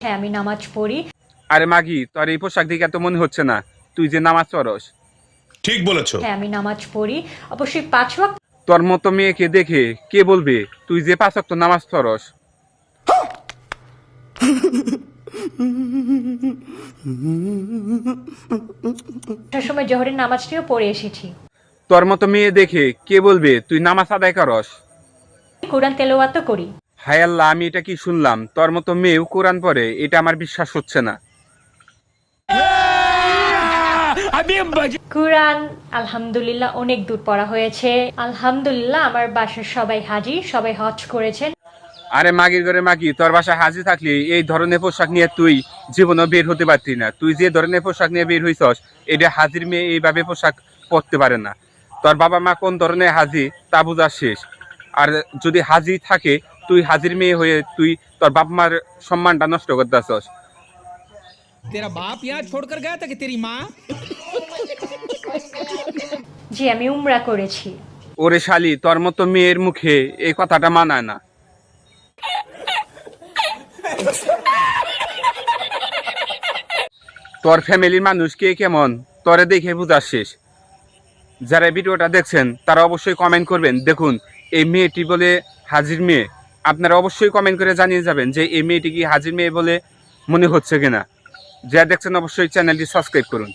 হ্যাঁ আমি নামাজ পড়ি। আরে মাগি, তোর এই পোশাক দেখে তো মনে হচ্ছে না তুই যে নামাজ পড়স। ঠিক বলেছো। হ্যাঁ আমি নামাজ পড়ি, অবশ্যই 5 ওয়াক্ত। তোর মতো মেয়েকে দেখে কে বলবে তুই যে 5 ওয়াক্ত নামাজ পড়স। সময় জোহরের নামাজটিও পড়ে এসেছি। তোর মতো মেয়ে দেখে কে বলবে তুই নামাজ আদায় করস। কোরআন তেলাওয়াতও করি। হায় আল্লাহ, আমি এটা কি শুনলাম? তোর মতো মেয়েও কোরআন পড়ে, এটা আমার বিশ্বাস হচ্ছে না। কোরআন আলহামদুলিল্লাহ অনেক দূর পড়া হয়েছে। আলহামদুলিল্লাহ আমার বাসার সবাই হাজি, সবাই হজ করেছেন। আরে মাগির ঘরে মাগি, তোর বাসায় হাজি থাকলে এই ধরনের পোশাক নিয়ে তুই জীবনও বের হতে পারতি না। তুই যে ধরনের পোশাক নিয়ে বের হইছস, এটা হাজির মেয়ে এইভাবে পোশাক পরতে পারে না। তোর বাবা মা কোন ধরনের হাজি তা বোঝা শেষ। আর যদি হাজি থাকে, তুই হাজির মেয়ে হয়ে তুই তোর বাবা মার সম্মানটা নষ্ট করতেছস। तेरा बाप यहाँ छोड़कर गया था कि तेरी माँ? জি আমি উমরা করেছি। ওরে শালি, তোর মতো মেয়ের মুখে এই কথাটা মানায় না। তোর ফ্যামিলির মানুষ কে কেমন তোরে দেখে বোঝা শেষ। যারা ভিডিওটা দেখছেন তারা অবশ্যই কমেন্ট করবেন। দেখুন এই মেয়েটি বলে হাজির মেয়ে, আপনারা অবশ্যই কমেন্ট করে জানিয়ে যাবেন যে এই মেয়েটি কি হাজির মেয়ে বলে মনে হচ্ছে কিনা। যা দেখছেন অবশ্যই চ্যানেলটি সাবস্ক্রাইব করুন।